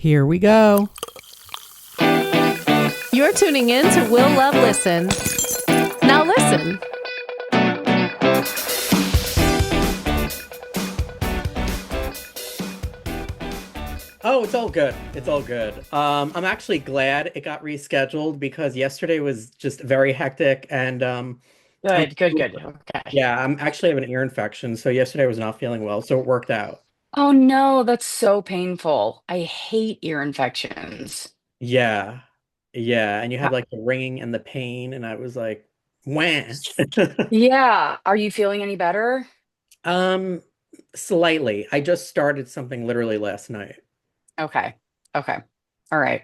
Here we go. You're tuning in to Will Love Listen. Now listen. Oh, it's all good. It's all good. I'm actually glad it got rescheduled because yesterday was just very hectic and I'm Good, good, good. Okay. yeah, I'm actually have an ear infection, so yesterday I was not feeling well, so it worked out. Oh no, that's so painful. I hate ear infections. Yeah. Yeah, and you have Ha- like the ringing and the pain and I was like, "Wah." Yeah. Are you feeling any better? Um, Slightly. I just started something literally last night. Okay. Okay. All right.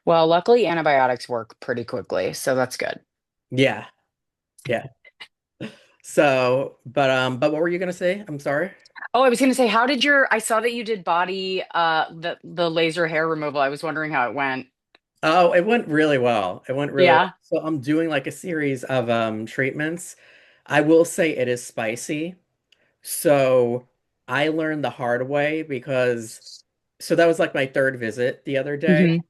Well, luckily antibiotics work pretty quickly, so that's good. Yeah. Yeah. So, but what were you gonna say? I'm sorry. Oh, I was gonna say, how did I saw that you did body the laser hair removal. I was wondering how it went. Oh, it went really well. It went really well. Yeah. So I'm doing like a series of treatments. I will say it is spicy. So I learned the hard way because so that was like my third visit the other day, Hmm.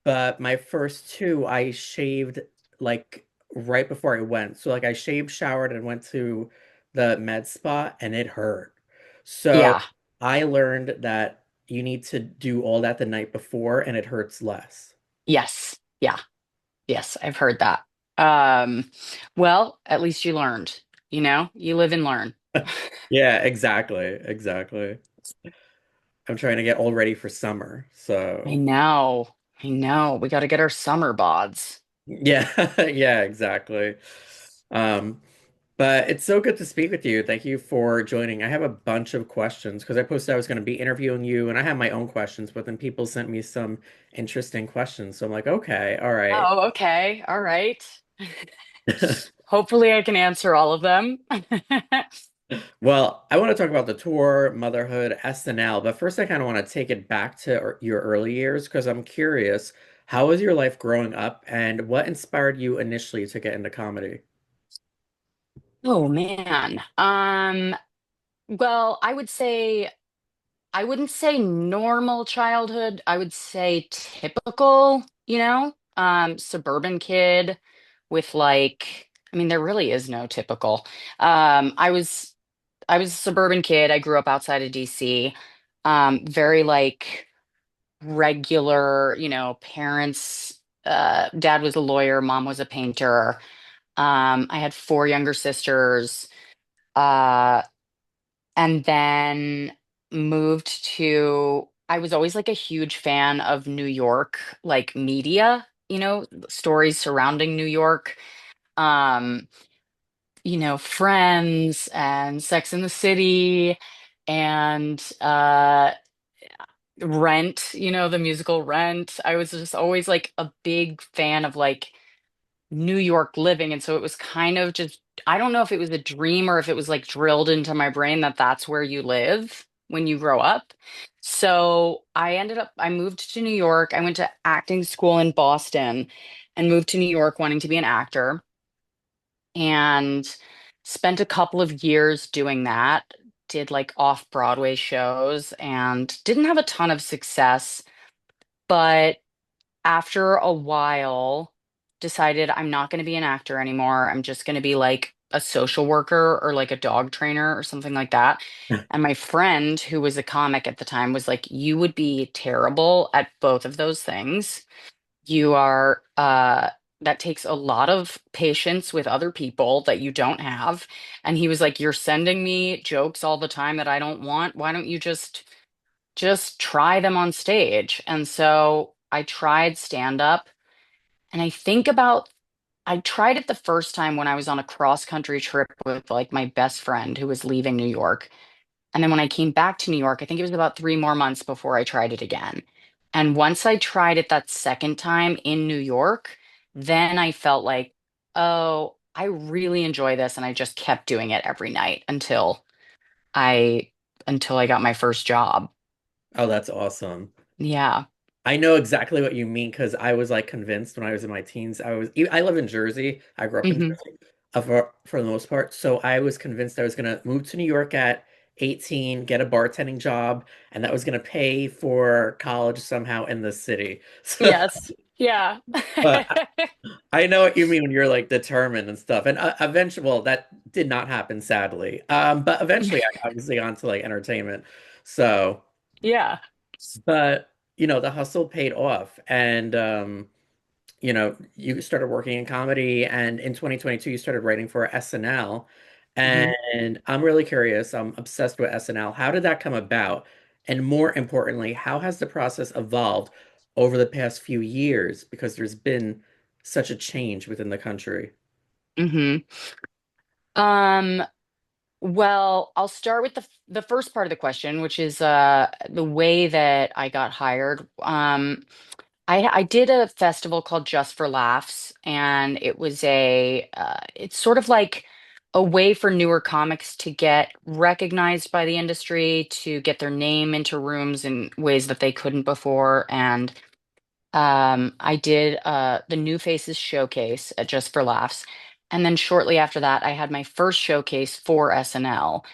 but my first two I shaved like right before I went. So like I shaved, showered, and went to the med spa and it hurt. So Yeah. I learned that you need to do all that the night before and it hurts less. Yes. Yeah. Yes, I've heard that. Um, well, at least you learned. You live and learn. Yeah, exactly. Exactly. I'm trying to get all ready for summer. I So, know. I know. We got to get our summer bods. yeah, yeah, exactly. Um, but it's so good to speak with you. Thank you for joining. I have a bunch of questions because I posted I was going to be interviewing you and I have my own questions, but then people sent me some interesting questions. So I'm like, okay, all right. Oh, okay. All right. Hopefully I can answer all of them. Well, I want to talk about the tour, motherhood, SNL, but first I kind of want to take it back to your early years because I'm curious, how was your life growing up and what inspired you initially to get into comedy? Oh man. Well, I wouldn't say normal childhood. I would say typical, suburban kid with I mean, there really is no typical. I was a suburban kid. I grew up outside of DC. Very regular, parents. Dad was a lawyer, mom was a painter. I had four younger sisters, uh, and then moved to. I was always like a huge fan of New York, like media, stories surrounding New York. Um, Friends and Sex in the City and Rent, the musical Rent. I was just always like a big fan of like New York living. And so it was kind of just, I don't know if it was a dream or if it was like drilled into my brain that that's where you live when you grow up. So I moved to New York. I went to acting school in Boston and moved to New York wanting to be an actor and spent a couple of years doing that. Did like off-Broadway shows and didn't have a ton of success, but after a while decided I'm not going to be an actor anymore. I'm just going to be like a social worker or like a dog trainer or something like that. And my friend, who was a comic at the time, was like, "You would be terrible at both of those things. You are, that takes a lot of patience with other people that you don't have." And he was like, "You're sending me jokes all the time that I don't want. Why don't you just try them on stage?" And so I tried stand up. And I tried it the first time when I was on a cross country trip with like my best friend who was leaving New York. And then when I came back to New York, I think it was about 3 more months before I tried it again. And once I tried it that second time in New York, then I felt like, oh, I really enjoy this. And I just kept doing it every night I until I got my first job. Oh, that's awesome. Yeah. I know exactly what you mean because I was like convinced when I was in my teens. I live in Jersey. I grew up in Hmm. Jersey for the most part. So I was convinced I was gonna move to New York at 18, get a bartending job, and that was going to pay for college somehow in the city. So, Yes. Yeah. but I know what you mean when you're like determined and stuff. And eventually, well, that did not happen, sadly. But eventually, I obviously got into like entertainment. So, Yeah. but the hustle paid off, and you started working in comedy, and in 2022, you started writing for SNL. hmm And I'm really curious. I'm obsessed with SNL. How did that come about? And more importantly, how has the process evolved over the past few years? Because there's been such a change within the country. hmm Um, well, I'll start with the first part of the question, which is the way that I got hired. I did a festival called Just for Laughs, and it was it's sort of like a way for newer comics to get recognized by the industry, to get their name into rooms in ways that they couldn't before. And I did the New Faces showcase at Just for Laughs. And then shortly after that, I had my first showcase for SNL.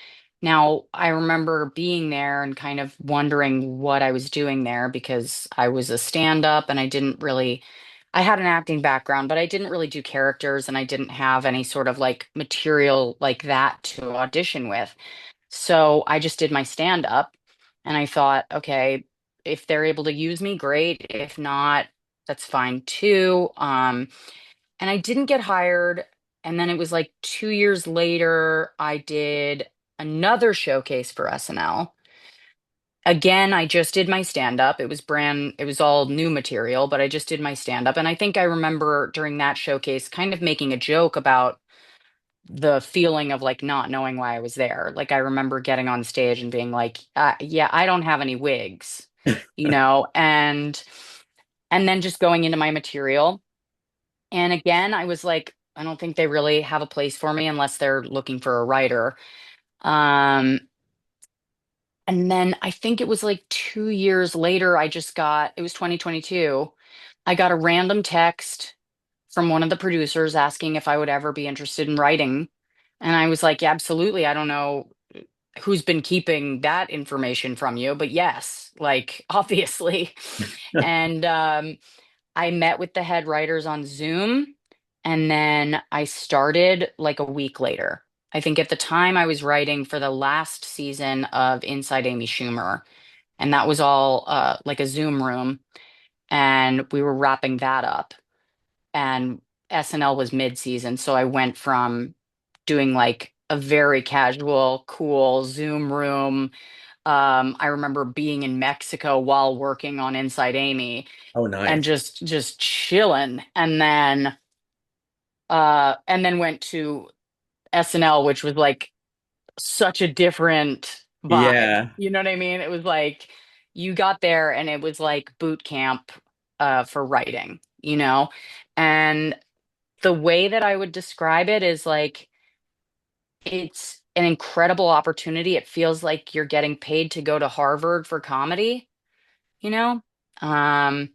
Now, I remember being there and kind of wondering what I was doing there because I was a stand-up and I had an acting background, but I didn't really do characters and I didn't have any sort of like material like that to audition with. So I just did my stand-up and I thought, okay, if they're able to use me, great. If not, that's fine too. And I didn't get hired. And then it was like 2 years later, I did another showcase for SNL. Again, I just did my stand up. It was all new material, but I just did my stand up. And I think I remember during that showcase kind of making a joke about the feeling of like not knowing why I was there. Like I remember getting on stage and being like, yeah, I don't have any wigs, and then just going into my material. And again, I was like, I don't think they really have a place for me unless they're looking for a writer. Um, and then I think it was like 2 years later, it was 2022. I got a random text from one of the producers asking if I would ever be interested in writing. And I was like, yeah, absolutely. I don't know who's been keeping that information from you, but yes, like obviously. And I met with the head writers on Zoom, and then I started like a week later. I think at the time I was writing for the last season of Inside Amy Schumer, and that was all like a Zoom room, and we were wrapping that up. And SNL was mid-season, so I went from doing like a very casual, cool Zoom room. I remember being in Mexico while working on Inside Amy Oh, and nice. just chilling, and then went to SNL, which was like such a different vibe. Yeah. You know what I mean? It was like you got there and it was like boot camp for writing, and the way that I would describe it is like it's an incredible opportunity. It feels like you're getting paid to go to Harvard for comedy, you know? Um,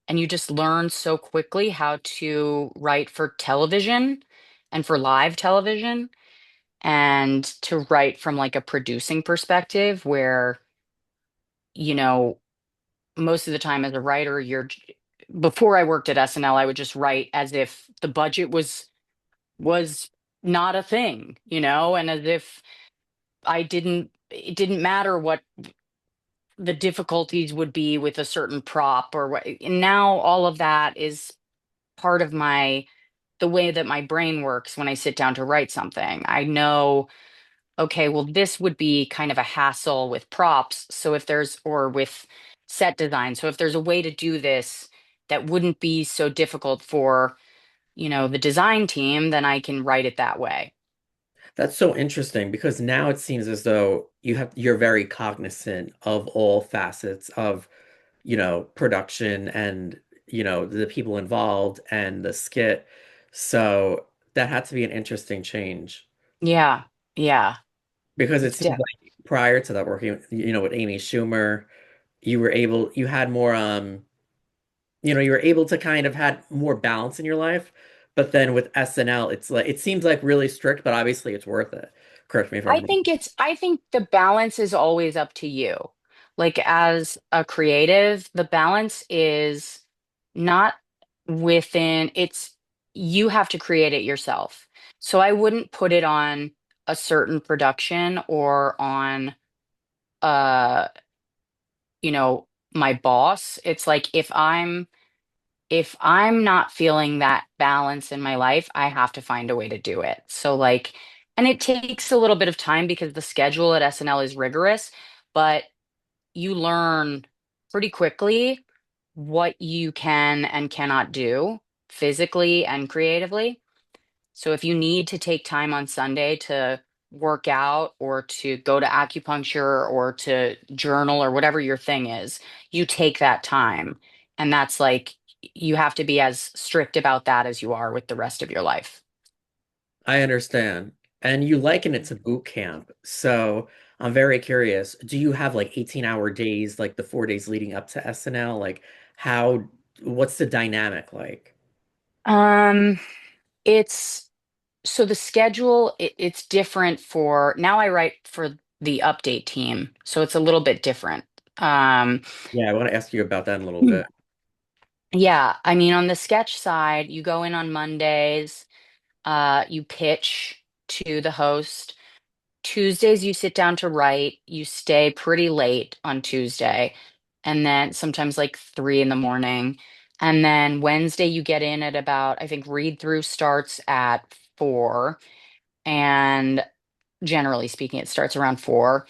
and you just learn so quickly how to write for television and for live television and to write from like a producing perspective where, you know, most of the time as a writer, before I worked at SNL, I would just write as if the budget was not a thing, and as if it didn't matter what the difficulties would be with a certain prop or what. And now all of that is part of the way that my brain works when I sit down to write something. I know, okay, well, this would be kind of a hassle with props. So or with set design. So if there's a way to do this that wouldn't be so difficult for, the design team, then I can write it that way. That's so interesting because now it seems as though you're very cognizant of all facets of, production and, the people involved and the skit. So that had to be an interesting change Yeah. Yeah. because it It's seems like prior to that working, with Amy Schumer, you had more, you were able to kind of had more balance in your life. But then with SNL, it's like, it seems like really strict, but obviously it's worth it. Correct me if I'm wrong. I think the balance is always up to you. Like as a creative, the balance is not within it's you have to create it yourself. So I wouldn't put it on a certain production or on uh, you know, my boss. It's like if I'm not feeling that balance in my life, I have to find a way to do it. So like, and it takes a little bit of time because the schedule at SNL is rigorous, but you learn pretty quickly what you can and cannot do physically and creatively. So if you need to take time on Sunday to work out or to go to acupuncture or to journal or whatever your thing is, you take that time. And that's like, you have to be as strict about that as you are with the rest of your life. I understand. And you liken it to boot camp. So I'm very curious. Do you have like 18-hour days, like the 4 days leading up to SNL? Like how, what's the dynamic like? Um, it's so the schedule, it's different for now I write for the update team, so it's a little bit different. Um, Yeah, I want to ask you about that in a little bit. yeah, I mean, on the sketch side, you go in on Mondays. You pitch to the host. Tuesdays, you sit down to write. You stay pretty late on Tuesday, and then sometimes like 3 in the morning. And then Wednesday, you get in at about, I think read through starts at 4. And generally speaking, it starts around 4.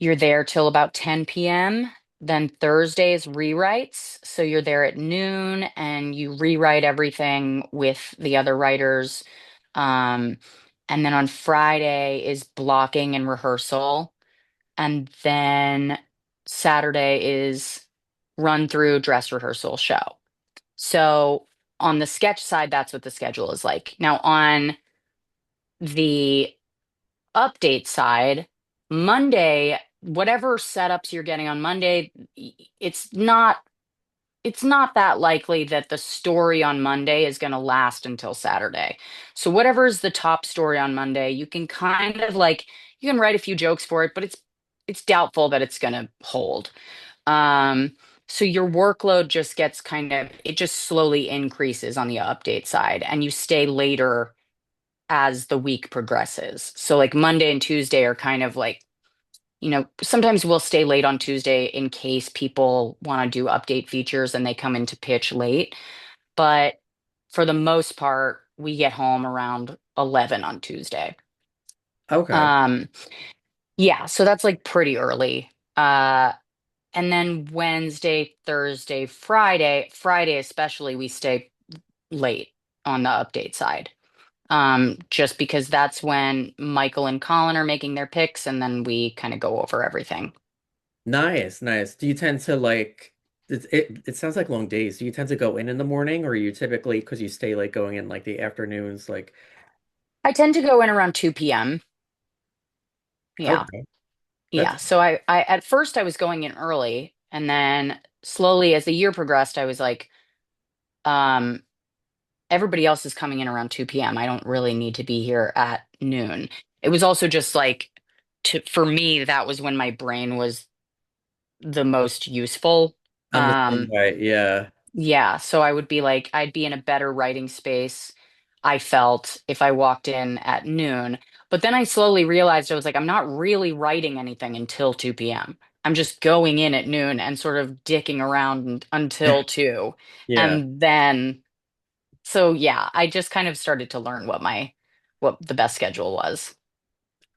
You're there till about 10 p.m. Then Thursday is rewrites. So you're there at noon and you rewrite everything with the other writers. Um, and then on Friday is blocking and rehearsal. And then Saturday is run through dress rehearsal show. So on the sketch side, that's what the schedule is like. Now on the update side, Monday, whatever setups you're getting on Monday, it's not that likely that the story on Monday is going to last until Saturday. So whatever is the top story on Monday, you can kind of like you can write a few jokes for it, but it's doubtful that it's going to hold. Um, so your workload just gets kind of it just slowly increases on the update side, and you stay later as the week progresses. So like Monday and Tuesday are kind of like, sometimes we'll stay late on Tuesday in case people want to do update features and they come in to pitch late. But for the most part, we get home around 11 on Tuesday. Okay. Um, yeah, so that's like pretty early. And then Wednesday, Thursday, Friday especially, we stay late on the update side. Just because that's when Michael and Colin are making their picks, and then we kind of go over everything. Nice, nice. Do you tend to like it sounds like long days. Do you tend to go in the morning or you typically because you stay like going in like the afternoons like I tend to go in around 2 p.m. Yeah. okay. Yeah. That's So I at first I was going in early, and then slowly as the year progressed, I was like, um, everybody else is coming in around 2 p.m. I don't really need to be here at noon. It was also just like for me, that was when my brain was the most useful. I'm the same Um, way. Yeah. Yeah, so I would be like, I'd be in a better writing space, I felt, if I walked in at noon. But then I slowly realized I was like, I'm not really writing anything until 2 p.m. I'm just going in at noon and sort of dicking around until 2. Yeah. And then, so yeah, I just kind of started to learn what the best schedule was.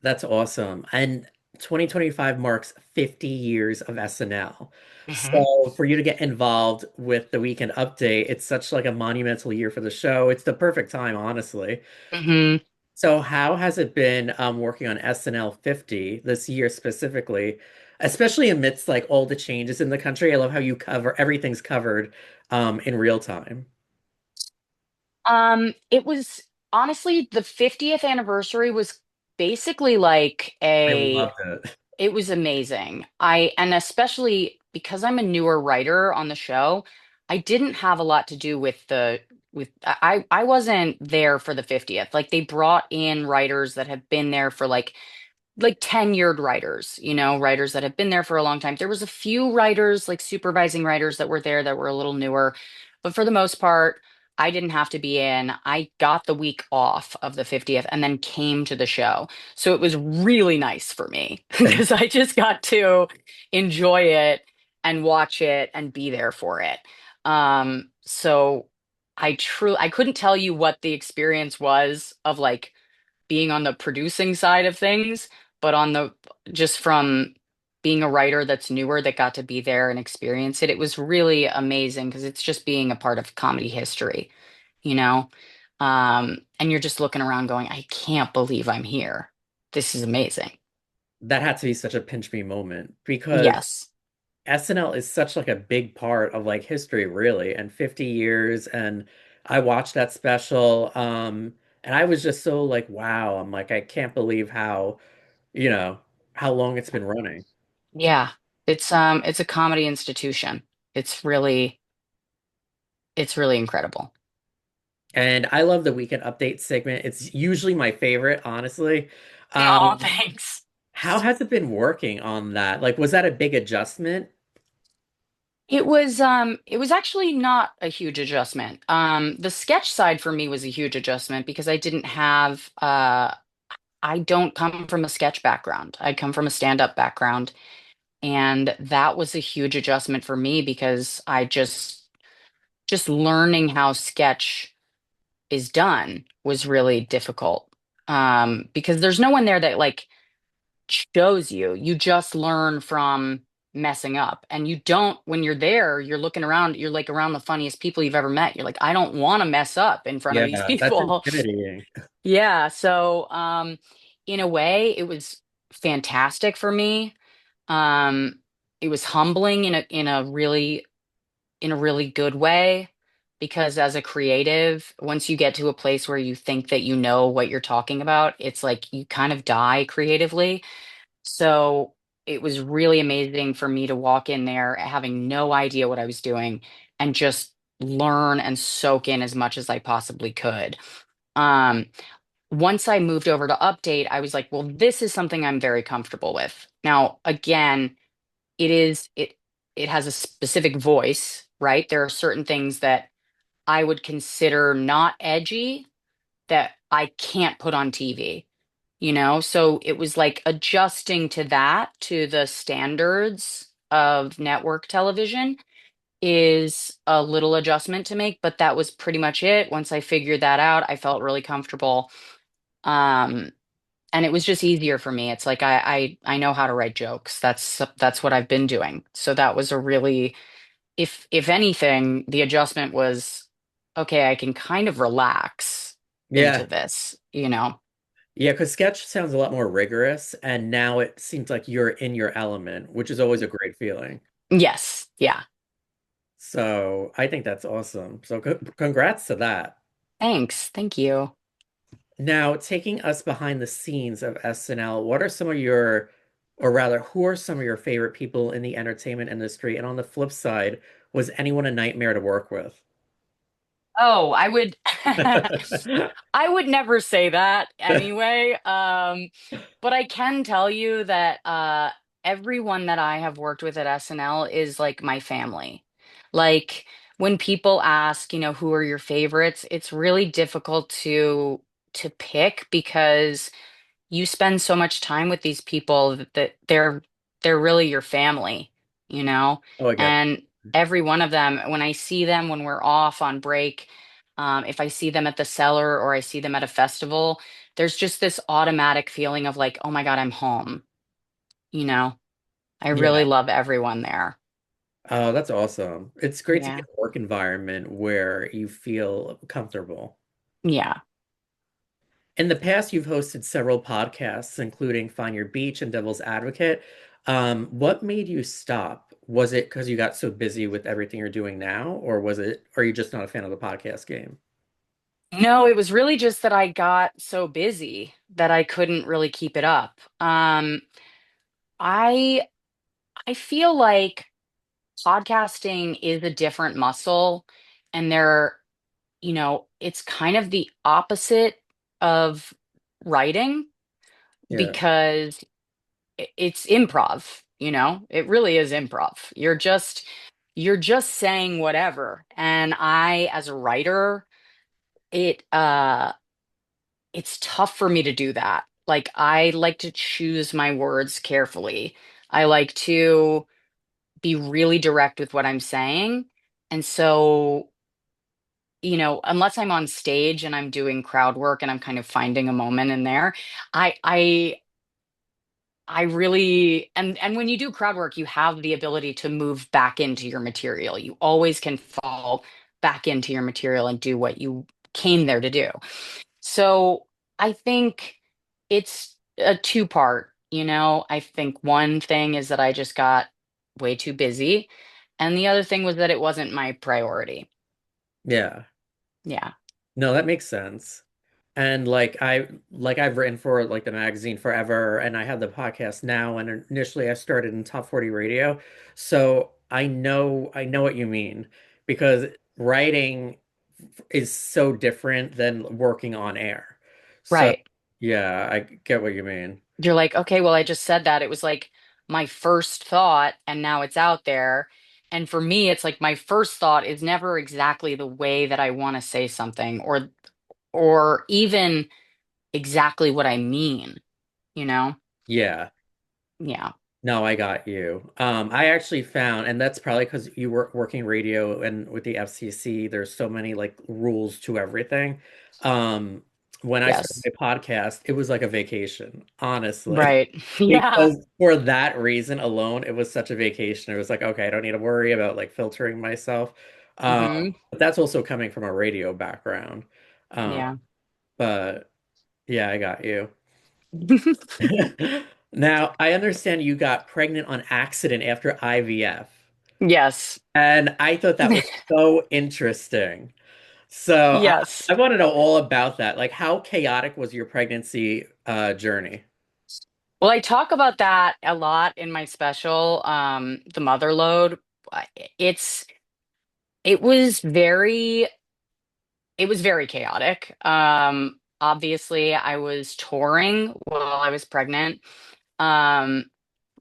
That's awesome. And 2025 marks 50 years of SNL. Hmm. So for you to get involved with the weekend update, it's such like a monumental year for the show. It's the perfect time, honestly. Hmm. So how has it been working on SNL 50 this year specifically, especially amidst like all the changes in the country? I love how you cover everything's covered in real time. It was honestly the 50th anniversary was basically like I a loved it. it was amazing. And especially because I'm a newer writer on the show, I didn't have a lot to do with the I wasn't there for the 50th. Like they brought in writers that have been there for like tenured writers, writers that have been there for a long time. There was a few writers, like supervising writers that were there that were a little newer, but for the most part, I didn't have to be in. I got the week off of the 50th and then came to the show. So it was really nice for me because I just got to enjoy it and watch it and be there for it. So I couldn't tell you what the experience was of like being on the producing side of things, but on the just from being a writer that's newer that got to be there and experience it, it was really amazing because it's just being a part of comedy history, you know? And you're just looking around going, I can't believe I'm here. This is amazing. That had to be such a pinch me moment because Yes. SNL is such like a big part of like history, really, and 50 years. And I watched that special, and I was just so like, wow. I'm like, I can't believe how, you know, how long it's been running. Yeah. It's a comedy institution. It's really incredible. And I love the weekend update segment. It's usually my favorite, honestly. Oh, Um, thanks. how has it been working on that? Like, was that a big adjustment? It was actually not a huge adjustment. The sketch side for me was a huge adjustment because I don't come from a sketch background. I come from a stand-up background, and that was a huge adjustment for me because just learning how sketch is done was really difficult. Because there's no one there that like shows you. You just learn from messing up. And you don't, when you're there, you're looking around, you're like around the funniest people you've ever met. You're like, I don't want to mess up in front of these Yeah, that's people. intimidating. Yeah. So, in a way, it was fantastic for me. Um, it was humbling in a really good way because as a creative, once you get to a place where you think that you know what you're talking about, it's like you kind of die creatively. So it was really amazing for me to walk in there having no idea what I was doing and just learn and soak in as much as I possibly could. Um, Once I moved over to Update, I was like, well, this is something I'm very comfortable with. Now, again, it has a specific voice, right? There are certain things that I would consider not edgy that I can't put on TV, So it was like adjusting to that, to the standards of network television is a little adjustment to make, but that was pretty much it. Once I figured that out, I felt really comfortable. Um, and it was just easier for me. It's like I know how to write jokes. That's what I've been doing. So that was a really, if anything, the adjustment was okay, I can kind of relax into Yeah. this. Yeah, because sketch sounds a lot more rigorous, and now it seems like you're in your element, which is always a great feeling. Yes. Yeah. So I think that's awesome. So congrats to that. Thanks. Thank you. Now, taking us behind the scenes of SNL, what are some of your, or rather, who are some of your favorite people in the entertainment industry? And on the flip side, was anyone a nightmare to work with? Oh, I would I would never say that anyway. But I can tell you that everyone that I have worked with at SNL is like my family. Like when people ask, who are your favorites, it's really difficult to pick because you spend so much time with these people that they're really your family, you know? Oh, I get. And every one of them, when I see them when we're off on break, if I see them at the cellar or I see them at a festival, there's just this automatic feeling of like, oh my God, I'm home, you know? I really Yeah. love everyone there. Oh, that's awesome. It's great to Yeah. get a work environment where you feel comfortable. Yeah. In the past, you've hosted several podcasts, including Find Your Beach and Devil's Advocate. What made you stop? Was it because you got so busy with everything you're doing now, or are you just not a fan of the podcast game? No, it was really just that I got so busy that I couldn't really keep it up. I I feel like podcasting is a different muscle and it's kind of the opposite of writing Yeah. because it's improv, it really is improv. You're just saying whatever. And I, as a writer, it it's tough for me to do that. Like I like to choose my words carefully. I like to be really direct with what I'm saying. And so, unless I'm on stage and I'm doing crowd work and I'm kind of finding a moment in there, I I I really and when you do crowd work, you have the ability to move back into your material. You always can fall back into your material and do what you came there to do. So I think it's a two-part, I think one thing is that I just got way too busy, and the other thing was that it wasn't my priority. Yeah. Yeah. No, that makes sense. And I've written for like the magazine forever and I have the podcast now and initially I started in Top 40 Radio. So I know what you mean because writing is so different than working on air. So Right. yeah, I get what you mean. You're like, okay, well, I just said that. It was like my first thought, and now it's out there. And for me, it's like my first thought is never exactly the way that I want to say something, or even exactly what I mean, you know? Yeah. Yeah. No, I got you. I actually found, and that's probably because you were working radio and with the FCC, there's so many like rules to everything. Um, when I started Yes. my podcast, it was like a vacation, honestly. Right. Yeah. Because for that reason alone, it was such a vacation. It was like, okay, I don't need to worry about like filtering myself. Um, Hmm. but that's also coming from a radio background. Um, Yeah. but yeah, I got you. Now, I understand you got pregnant on accident after IVF, Yes. and I thought that was so interesting. So I Yes. want to know all about that. Like, how chaotic was your pregnancy journey? Well, I talk about that a lot in my special, The Mother Lode. It's it was very it was very chaotic. Obviously, I was touring while I was pregnant. Um,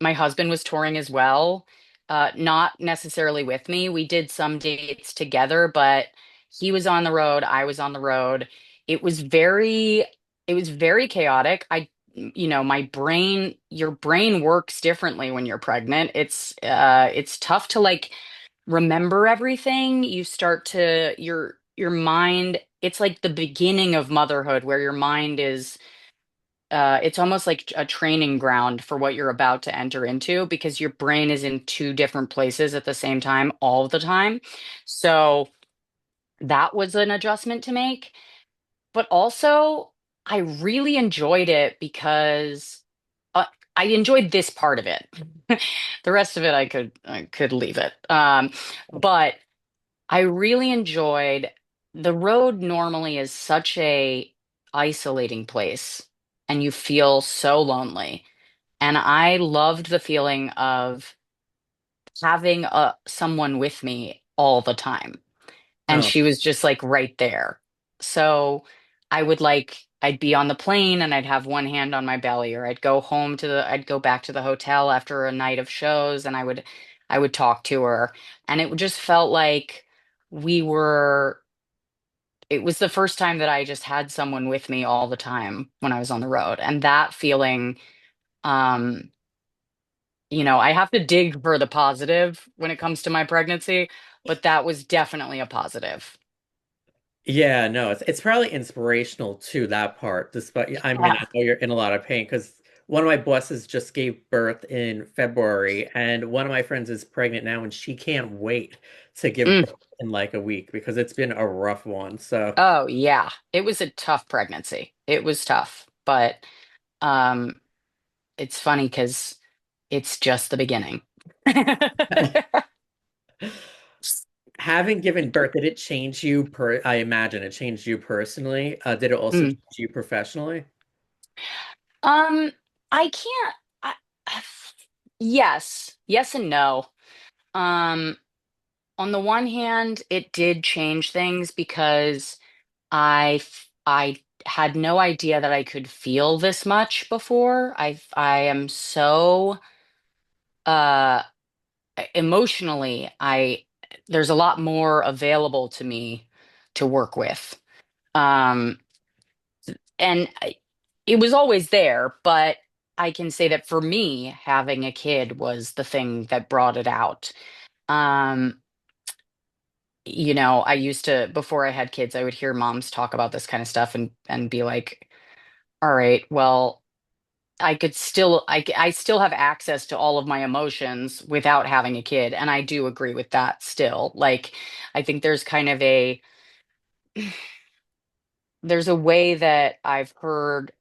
my husband was touring as well, not necessarily with me. We did some dates together, but he was on the road, I was on the road. It was very, it was very chaotic. My your brain works differently when you're pregnant. It's tough to like remember everything. You start to your mind, it's like the beginning of motherhood where your mind is it's almost like a training ground for what you're about to enter into because your brain is in two different places at the same time all the time. So that was an adjustment to make. But also, I really enjoyed it because uh, I enjoyed this part of it. The rest of it, I could leave it. But I really enjoyed the road normally is such a isolating place and you feel so lonely. And I loved the feeling of having someone with me all the time. And Oh, she was just like right there. So I'd be on the plane and I'd have one hand on my belly, or I'd go back to the hotel after a night of shows and I would talk to her. And it just felt like we were, it was the first time that I just had someone with me all the time when I was on the road. And that feeling, um, I have to dig for the positive when it comes to my pregnancy, but that was definitely a positive. yeah, no, it's probably inspirational too, that part. Despite, I mean, I Yeah. know you're in a lot of pain because one of my bosses just gave birth in February, and one of my friends is pregnant now, and she can't wait to give Mm. birth in like a week because it's been a rough one. So, Oh, yeah. It was a tough pregnancy. It was tough, but um it's funny because it's just the beginning. having given birth, did it change you I imagine it changed you personally. Did it also Mm. change you professionally? Um, I can't I, yes. Yes and no. Um, on the one hand, it did change things because I had no idea that I could feel this much before. I am so uh emotionally, I there's a lot more available to me to work with. Um and it was always there, but I can say that for me, having a kid was the thing that brought it out. Um I used to, before I had kids, I would hear moms talk about this kind of stuff and be like, all right, well, I still have access to all of my emotions without having a kid, and I do agree with that still. Like, I think there's a way that I've heard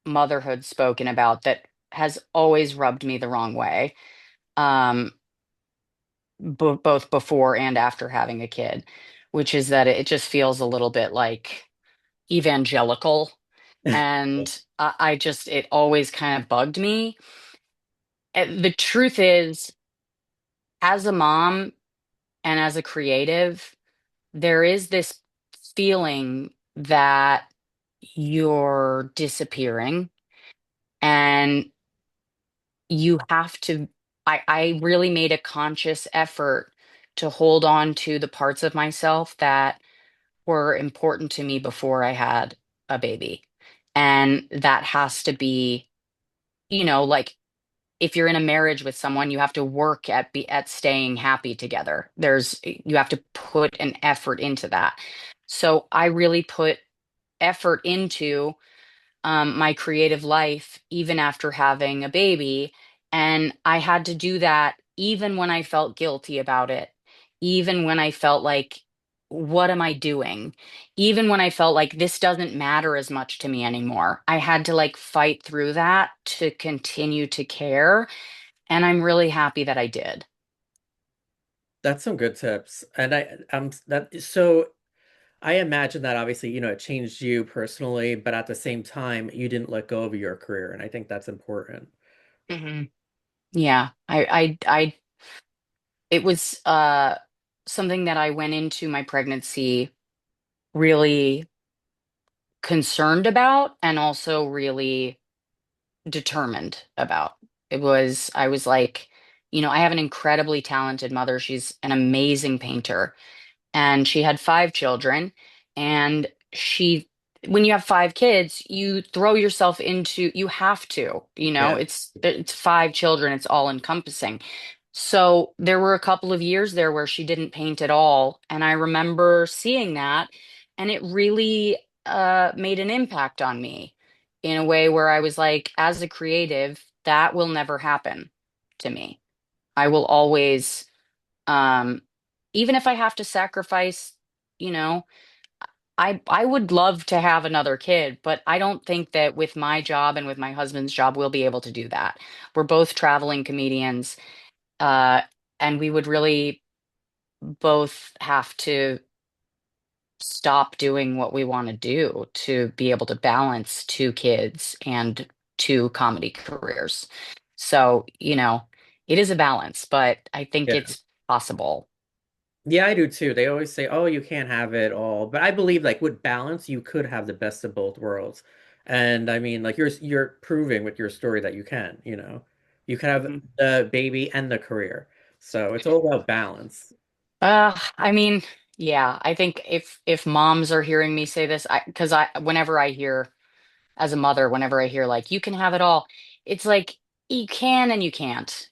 motherhood spoken about that has always rubbed me the wrong way. Um both before and after having a kid, which is that it just feels a little bit like evangelical. And I just, it always kind of bugged me. The truth is, as a mom and as a creative, there is this feeling that you're disappearing, and you have to. I really made a conscious effort to hold on to the parts of myself that were important to me before I had a baby. And that has to be, like, if you're in a marriage with someone, you have to work at staying happy together. You have to put an effort into that. So I really put effort into my creative life even after having a baby. And I had to do that even when I felt guilty about it, even when I felt like, what am I doing? Even when I felt like this doesn't matter as much to me anymore. I had to like fight through that to continue to care. And I'm really happy that I did. That's some good tips. And that so I imagine that obviously, it changed you personally, but at the same time, you didn't let go of your career, and I think that's important. Hmm. Yeah, it was something that I went into my pregnancy really concerned about and also really determined about. I was like, I have an incredibly talented mother. She's an amazing painter, and she had five children. And when you have five kids, you throw yourself into, you have to, Yeah. it's five children, it's all encompassing. So there were a couple of years there where she didn't paint at all. And I remember seeing that, and it really made an impact on me in a way where I was like, as a creative, that will never happen to me. I will always, um, even if I have to sacrifice, you know, I would love to have another kid, but I don't think that with my job and with my husband's job, we'll be able to do that. We're both traveling comedians, uh, and we would really both have to stop doing what we want to do to be able to balance two kids and two comedy careers. So, it is a balance, but I think Yeah. it's possible. Yeah, I do too. They always say, "Oh, you can't have it all." But I believe like with balance, you could have the best of both worlds. And I mean, like you're proving with your story that you can. You can have the baby and the career. So it's all about balance. I mean, yeah, I think if moms are hearing me say this, because whenever I hear, as a mother, whenever I hear like you can have it all, it's like you can and you can't.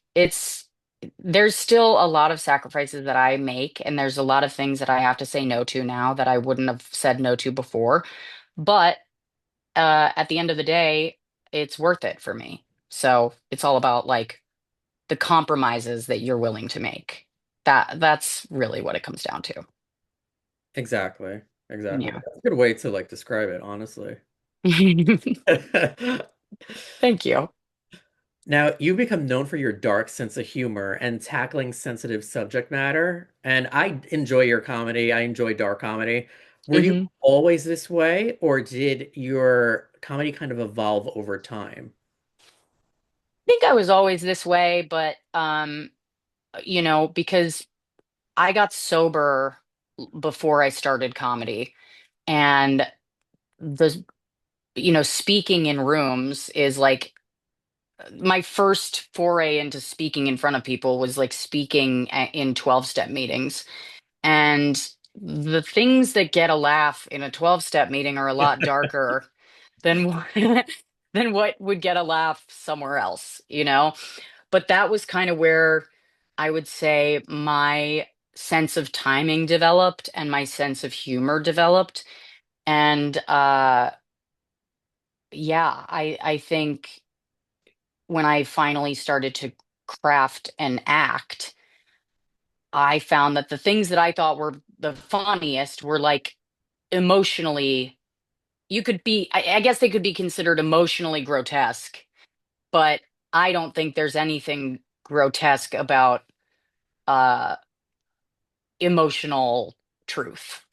There's still a lot of sacrifices that I make, and there's a lot of things that I have to say no to now that I wouldn't have said no to before. But at the end of the day, it's worth it for me. So it's all about like the compromises that you're willing to make. That's really what it comes down to. Exactly. Exactly. Yeah. That's a good way to like describe it, honestly. Thank you. Now, you become known for your dark sense of humor and tackling sensitive subject matter, and I enjoy your comedy. I enjoy dark comedy. Were you Hmm. always this way, or did your comedy kind of evolve over time? I think I was always this way, but because I got sober before I started comedy, and the speaking in rooms is like my first foray into speaking in front of people was like speaking in 12-step meetings. And the things that get a laugh in a 12-step meeting are a lot darker than than what would get a laugh somewhere else. But that was kind of where I would say my sense of timing developed and my sense of humor developed. And yeah, I think when I finally started to craft and act, I found that the things that I thought were the funniest were like emotionally, I guess they could be considered emotionally grotesque, but I don't think there's anything grotesque about uh emotional truth.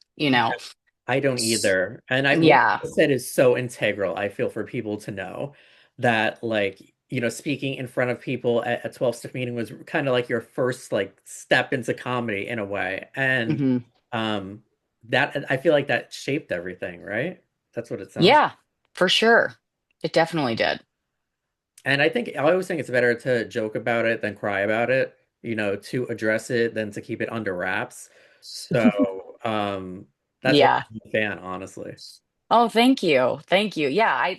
I don't S- either. And what Yeah. you said is so integral, I feel, for people to know that, like, speaking in front of people at a 12-step meeting was kind of like your first, like, step into comedy in a way. And Hmm. um, that, I feel like that shaped everything, right? That's what it sounds. Yeah, for sure. It definitely did. And I always think it's better to joke about it than cry about it, to address it than to keep it under wraps. So, that's why Yeah. I'm a fan, honestly. Oh, thank you. Thank you. Yeah,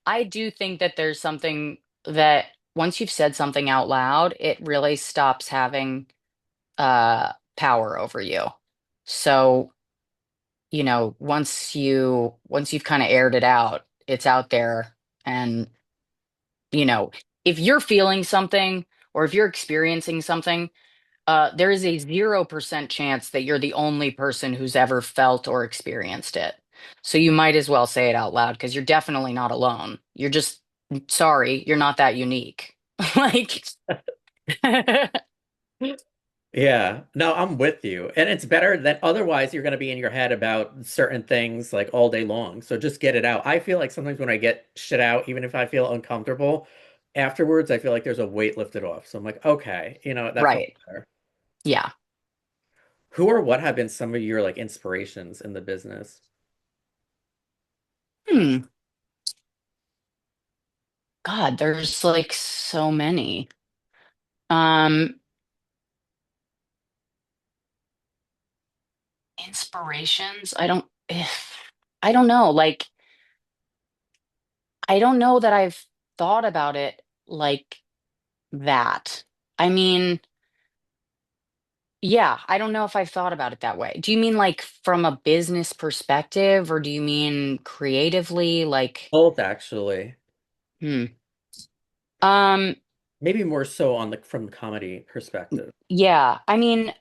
I do think that there's something that once you've said something out loud, it really stops having power over you. So, once you've kind of aired it out, it's out there. And, you know, if you're feeling something or if you're experiencing something, there is a 0% chance that you're the only person who's ever felt or experienced it. So you might as well say it out loud because you're definitely not alone. You're just sorry, you're not that unique. Like, Yeah, no, I'm with you. And it's better that otherwise you're going to be in your head about certain things like all day long. So just get it out. I feel like sometimes when I get shit out, even if I feel uncomfortable, afterwards I feel like there's a weight lifted off. So I'm like, okay, that felt right. better. Yeah. Who or what have been some of your like inspirations in the business? Hmm. God, there's like so many. Um, Inspirations. I don't know. Like, I don't know that I've thought about it like that. I mean, yeah, I don't know if I've thought about it that way. Do you mean like from a business perspective, or do you mean creatively? Like, Both, actually. hmm. Um, Maybe more so on the from the comedy perspective. yeah, I mean,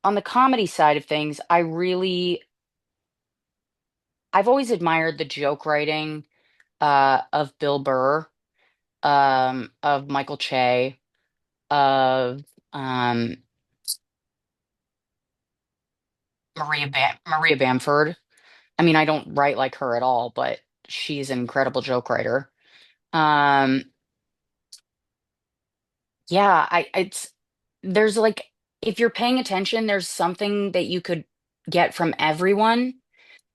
on the comedy side of things, I've always admired the joke writing of Bill Burr, of Michael Che, of um Maria Bamford. I mean, I don't write like her at all, but she's an incredible joke writer. Um, yeah, it's there's like if you're paying attention, there's something that you could get from everyone,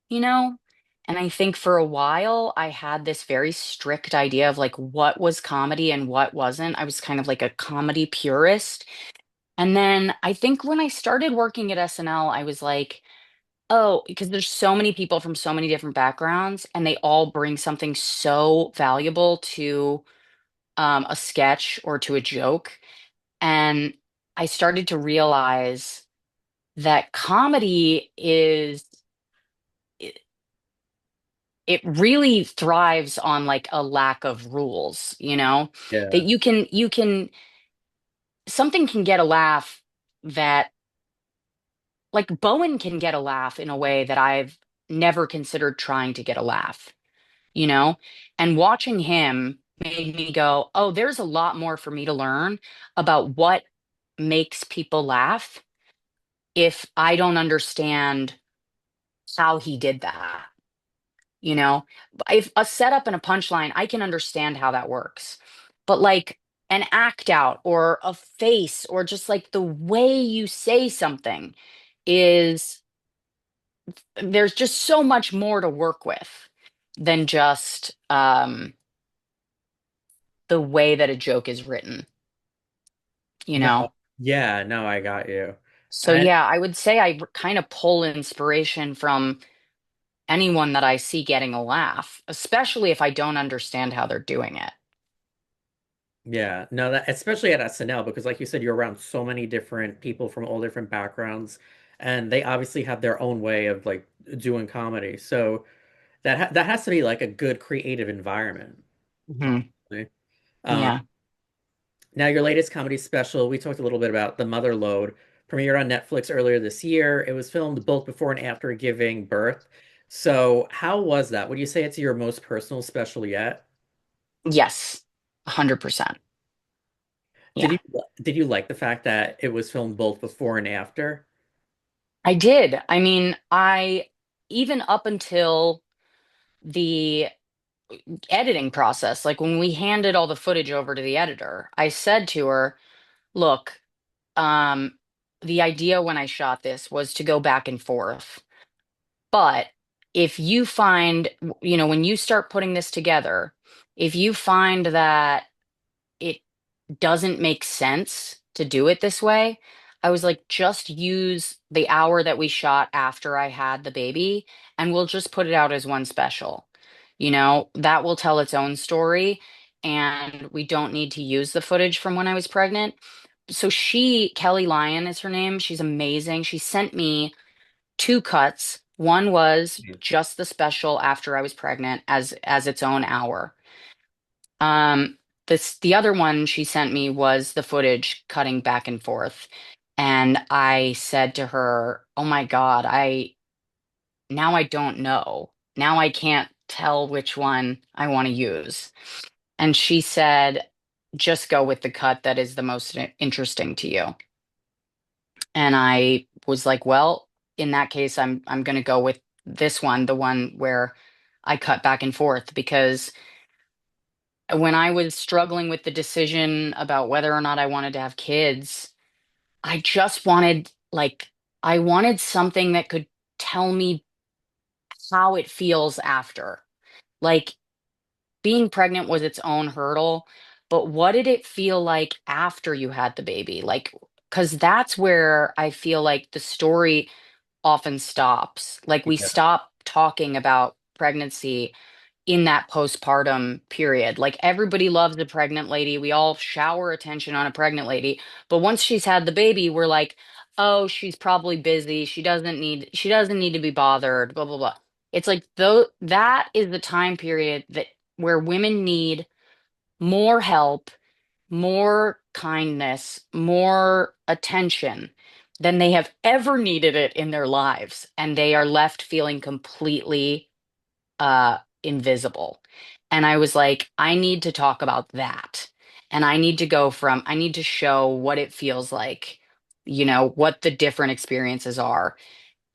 you know? And I think for a while I had this very strict idea of like what was comedy and what wasn't. I was kind of like a comedy purist. And then I think when I started working at SNL, I was like, oh, because there's so many people from so many different backgrounds, and they all bring something so valuable to a sketch or to a joke. And I started to realize that comedy it, it really thrives on like a lack of rules. That Yeah. you can something can get a laugh that like Bowen can get a laugh in a way that I've never considered trying to get a laugh, you know? And watching him made me go, oh, there's a lot more for me to learn about what makes people laugh if I don't understand how he did that. If a setup and a punchline, I can understand how that works. But like an act out or a face or just like the way you say something is there's just so much more to work with than just the way that a joke is written, you No, know? yeah, no, I got you. So And yeah, I would say I kind of pull inspiration from anyone that I see getting a laugh, especially if I don't understand how they're doing it. yeah, no, that especially at SNL because like you said, you're around so many different people from all different backgrounds, and they obviously have their own way of like doing comedy. So that has to be like a good creative environment, Hmm. honestly. Um, Yeah. Now your latest comedy special, we talked a little bit about the Mother Lode, premiered on Netflix earlier this year. It was filmed both before and after giving birth. So how was that? Would you say it's your most personal special yet? Yes. 100%. Did Yeah. you did you like the fact that it was filmed both before and after? I did. I mean, I even up until the editing process, like when we handed all the footage over to the editor, I said to her, look, um, the idea when I shot this was to go back and forth. But if you find, when you start putting this together, if you find that it doesn't make sense to do it this way, I was like, just use the hour that we shot after I had the baby, and we'll just put it out as one special. That will tell its own story, and we don't need to use the footage from when I was pregnant. So Kelly Lyon is her name. She's amazing. She sent me two cuts. One was Mhm. just the special after I was pregnant as its own hour. Um, the other one she sent me was the footage cutting back and forth. And I said to her, "Oh my God, I don't know. Now I can't tell which one I want to use." And she said, "Just go with the cut that is the most interesting to you." And I was like, "Well, in that case, I'm going to go with this one, the one where I cut back and forth because when I was struggling with the decision about whether or not I wanted to have kids, I just wanted I wanted something that could tell me how it feels after. Like being pregnant was its own hurdle, but what did it feel like after you had the baby? Like, because that's where I feel like the story often stops. Like we Yeah. stop talking about pregnancy in that postpartum period. Like everybody loves a pregnant lady. We all shower attention on a pregnant lady. But once she's had the baby, we're like, "Oh, she's probably busy. She doesn't need to be bothered, blah blah blah." It's like though that is the time period that where women need more help, more kindness, more attention than they have ever needed it in their lives, and they are left feeling completely invisible. And I was like, I need to talk about that. And I need to show what it feels like, what the different experiences are.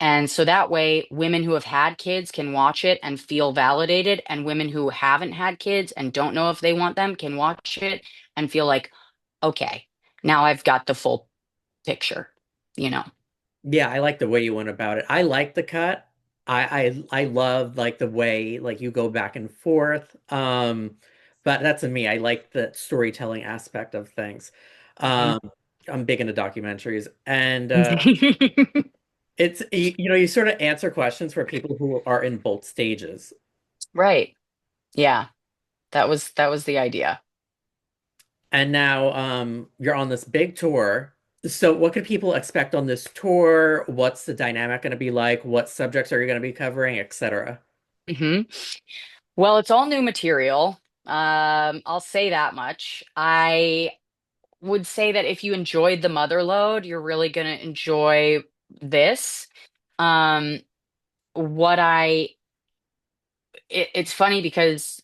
And so that way, women who have had kids can watch it and feel validated, and women who haven't had kids and don't know if they want them can watch it and feel like, okay, now I've got the full picture, you know? Yeah, I like the way you went about it. I like the cut. I love like the way like you go back and forth. But that's a me. I like the storytelling aspect of things. Mhm. Um, I'm big into documentaries, and it's you sort of answer questions for people who are in both stages. Right. Yeah. That was the idea. And now you're on this big tour. So what can people expect on this tour? What's the dynamic going to be like? What subjects are you going to be covering, etc.? Hmm. Well, it's all new material. I'll say that much. I would say that if you enjoyed the Mother Lode, you're really going to enjoy this. Um, what I it's funny because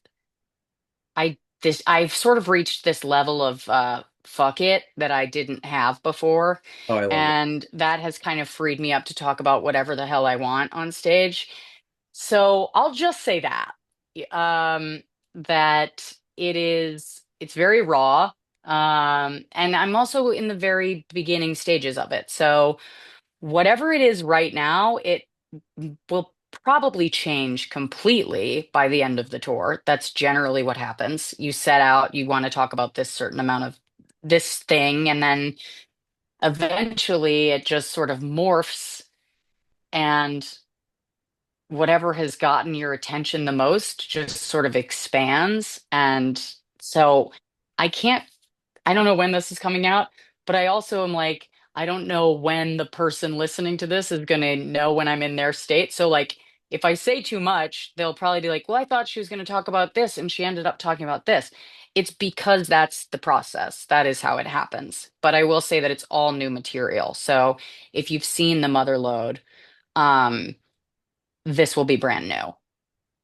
I've sort of reached this level of fuck it that I didn't have before, Oh, I love it. and that has kind of freed me up to talk about whatever the hell I want on stage. So I'll just say that um, that it's very raw. And I'm also in the very beginning stages of it. So whatever it is right now, it will probably change completely by the end of the tour. That's generally what happens. You set out, you want to talk about this certain amount of this thing, and then eventually it just sort of morphs, and whatever has gotten your attention the most just sort of expands. And so I can't, I don't know when this is coming out, but I also am like, I don't know when the person listening to this is going to know when I'm in their state. So, like, if I say too much, they'll probably be like, well, I thought she was going to talk about this and she ended up talking about this. It's because that's the process. That is how it happens. But I will say that it's all new material. So, if you've seen the Mother Lode, um, this will be brand new.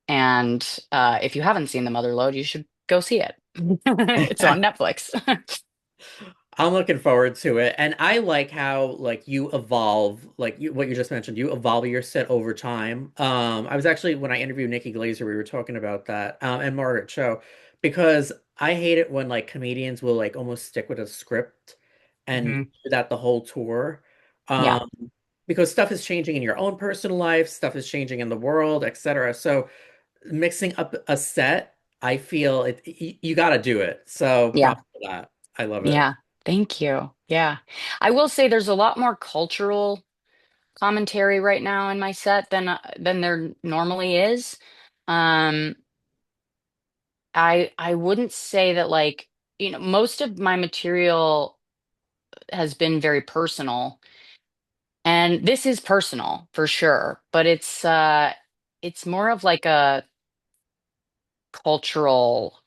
And if you haven't seen the Mother Lode, you should go see it. It's on Netflix. I'm looking forward to it. And I like how like you evolve, like what you just mentioned, you evolve your set over time. I was actually when I interviewed Nikki Glazer, we were talking about that, and Margaret Cho, because I hate it when like comedians will like almost stick with a script and Mhm. do that the whole tour. Yeah, Um, because stuff is changing in your own personal life, stuff is changing in the world, etc. So mixing up a set, I feel it you got to do it. So yeah, props for that. I love it. yeah. Thank you. Yeah. I will say there's a lot more cultural commentary right now in my set than there normally is. Um, I wouldn't say that, like, most of my material has been very personal. And this is personal for sure, but it's more of like a cultural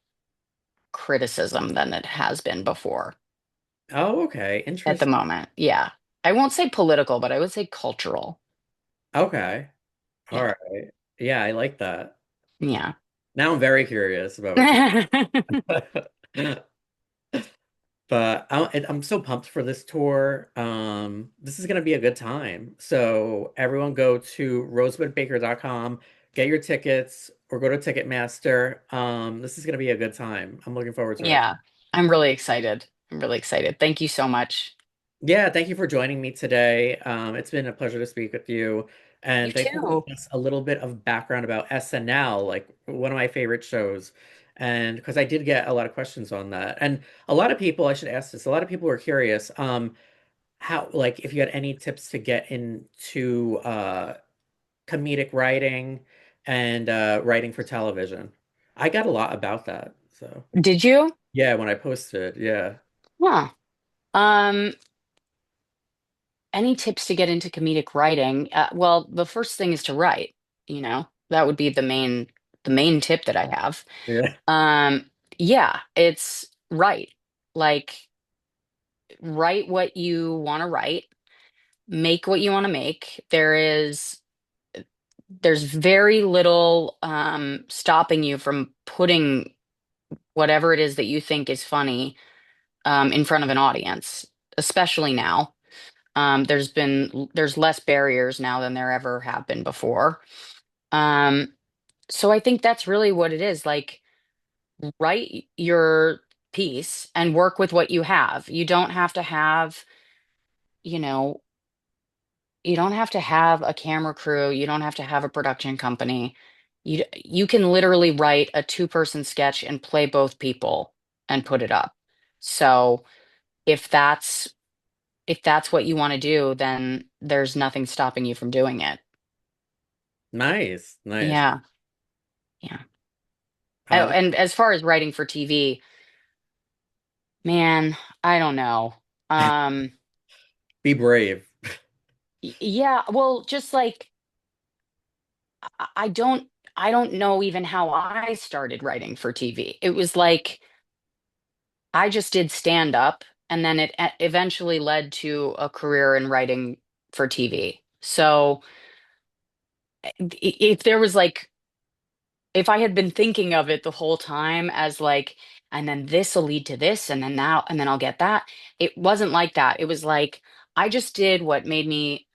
criticism than it has been before Oh, okay. at the Interesting. moment. Yeah. I won't say political, but I would say cultural. Okay. All Yeah. right. Yeah, I like that. Yeah. Now I'm very curious about what you But I'm so pumped for this tour. This is gonna be a good time. So everyone go to rosebudbaker.com, get your tickets, or go to Ticketmaster. This is gonna be a good time. I'm looking forward to it. Yeah. I'm really excited. I'm really excited. Thank you so much. Yeah, thank you for joining me today. It's been a pleasure to speak with you. You And thanks for giving too. us a little bit of background about SNL, like one of my favorite shows. And because I did get a lot of questions on that. And a lot of people, I should ask this, a lot of people were curious, how, like, if you had any tips to get into comedic writing and writing for television. I got a lot about that. So, Did you? yeah, when I posted, yeah. Huh. Um, any tips to get into comedic writing? Well, the first thing is to write, That would be the main tip that I have. Yeah. Um, yeah, it's write. Like, write what you want to write, make what you want to make. There's very little stopping you from putting whatever it is that you think is funny in front of an audience, especially now. There's less barriers now than there ever have been before. Um, so I think that's really what it is. Like, write your piece and work with what you have. You know, you don't have to have a camera crew, you don't have to have a production company. You can literally write a two-person sketch and play both people and put it up. So if that's if that's what you want to do, then there's nothing stopping you from doing it. Nice, nice. Yeah. Yeah. Oh, That and as far as writing for TV, man, I don't know. Um, Be brave. yeah, well, just like I don't know even how I started writing for TV. It was like I just did stand up, and then it eventually led to a career in writing for TV. So if there was like if I had been thinking of it the whole time as like, and then this will lead to this, and then now, and then I'll get that. It wasn't like that. It was like I just did what made me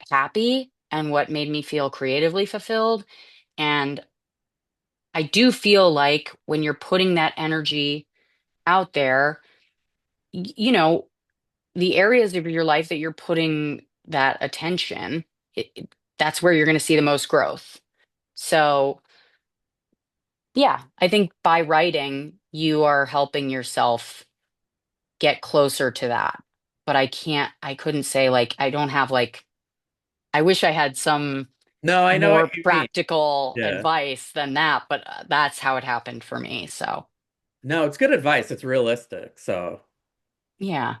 happy and what made me feel creatively fulfilled. And I do feel like when you're putting that energy out there, you know, the areas of your life that you're putting that attention, that's where you're going to see the most growth. So, yeah, I think by writing, you are helping yourself get closer to that. But I couldn't say like, I don't have like, I wish I had some No, I know what more you mean. practical Yeah. advice than that, but that's how it happened for me. So, No, it's good advice. It's realistic. yeah.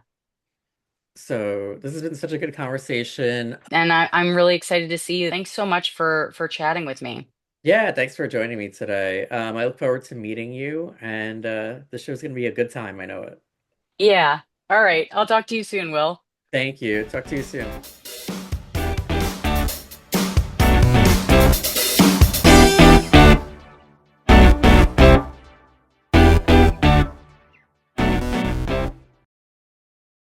So this has been such a good conversation. And I'm really excited to see you. Thanks so much for chatting with me. Yeah, thanks for joining me today. I look forward to meeting you, and the show's gonna be a good time. I know it. Yeah. All right. I'll talk to you soon, Will. Thank you. Talk to you soon.